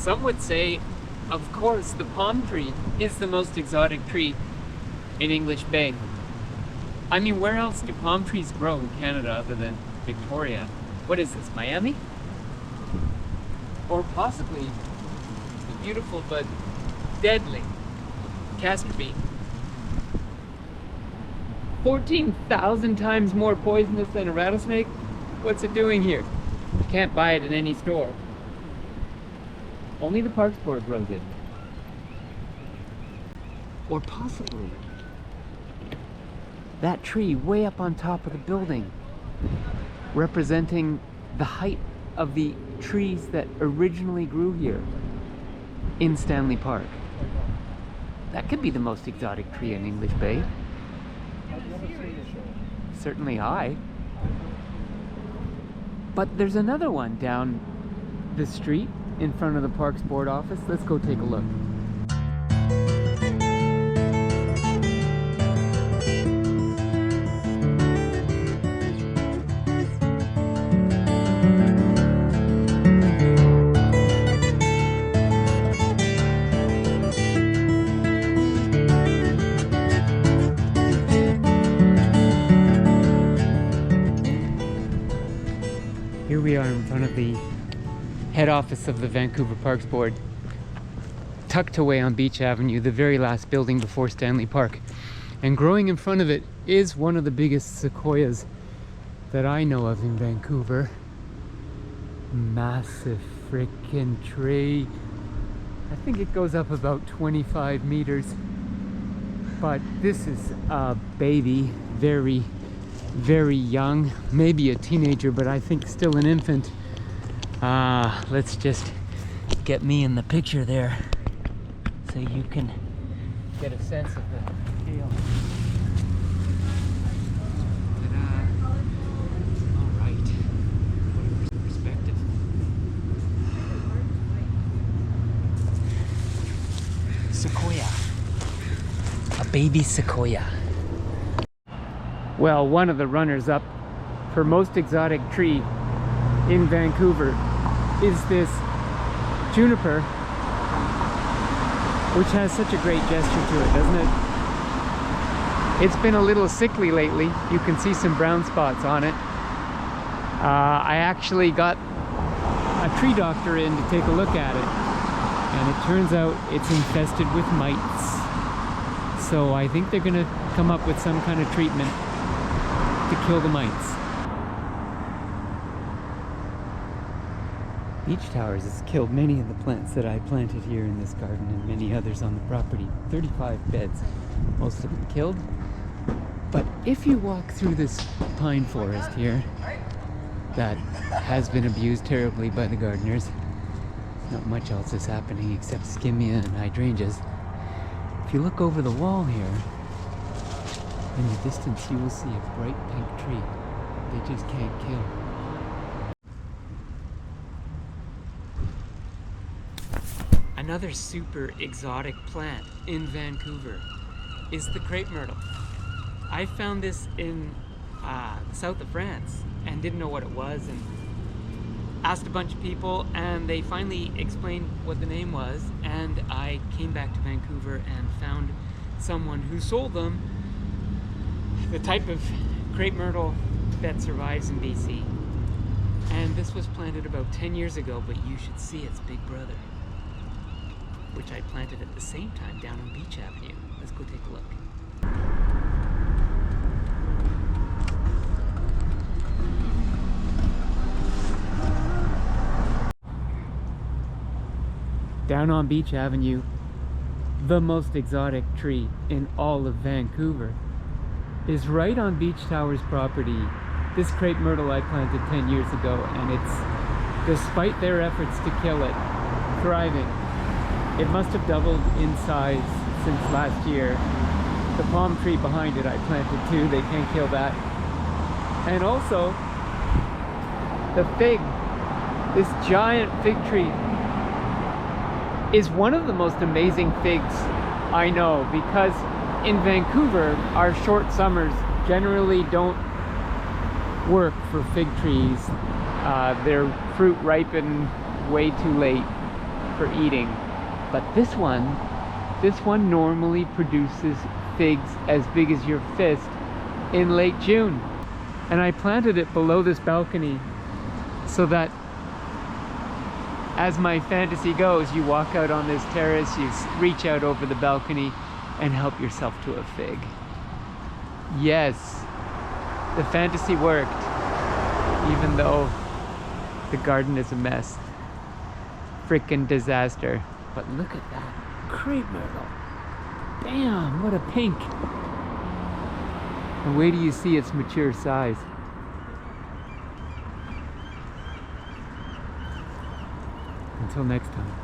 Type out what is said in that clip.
Some would say, of course, the palm tree is the most exotic tree in English Bay. I mean, where else do palm trees grow in Canada other than Victoria? What is this, Miami? Or possibly the beautiful but deadly castor bean. 14,000 times more poisonous than a rattlesnake? What's it doing here? You can't buy it in any store. Only the Parks Board grows it. Or possibly that tree way up on top of the building, representing the height of the trees that originally grew here in Stanley Park. That could be the most exotic tree in English Bay. Certainly high. But there's another one down the street in front of the Parks Board office. Let's go take a look. Here we are in front of the head office of the Vancouver Parks Board, tucked away on Beach Avenue, the very last building before Stanley Park. And growing in front of it is one of the biggest sequoias that I know of in Vancouver. Massive freaking tree. I think it goes up about 25 meters. But this is a baby, very young, maybe a teenager, but I think still an infant. Let's just get me in the picture there so you can get a sense of the scale. All right, what a perspective. Sequoia, a baby sequoia. Well, one of the runners-up for most exotic tree in Vancouver is this juniper, which has such a great gesture to it, doesn't it? It's been a little sickly lately. You can see some brown spots on it. I actually got a tree doctor in to take a look at it, and it turns out it's infested with mites. So I think they're gonna come up with some kind of treatment to kill the mites. Beach Towers has killed many of the plants that I planted here in this garden and many others on the property. 35 beds, most of them killed. But if you walk through this pine forest here that has been abused terribly by the gardeners, not much else is happening except skimmia and hydrangeas. If you look over the wall here, in the distance you will see a bright pink tree they just can't kill. Another super exotic plant in Vancouver is the crepe myrtle. I found this in the south of France and didn't know what it was, and asked a bunch of people, and they finally explained what the name was, and I came back to Vancouver and found someone who sold them, the type of crepe myrtle that survives in BC. And this was planted about 10 years ago, but you should see its big brother, which I planted at the same time down on Beach Avenue. Let's go take a look. Down on Beach Avenue, the most exotic tree in all of Vancouver is right on Beach Towers property. This crepe myrtle I planted 10 years ago, and it's, despite their efforts to kill it, thriving. It must have doubled in size since last year. The palm tree behind it I planted too, they can't kill that. And also, the fig, this giant fig tree, is one of the most amazing figs I know, because in Vancouver, our short summers generally don't work for fig trees. Their fruit ripen way too late. for eating. But this one normally produces figs as big as your fist in late June. And I planted it below this balcony so that as my fantasy goes, you walk out on this terrace, you reach out over the balcony and help yourself to a fig. Yes, the fantasy worked, even though the garden is a mess. Frickin' disaster. But look at that crepe myrtle. Bam, what a pink. And wait till you see its mature size. Until next time.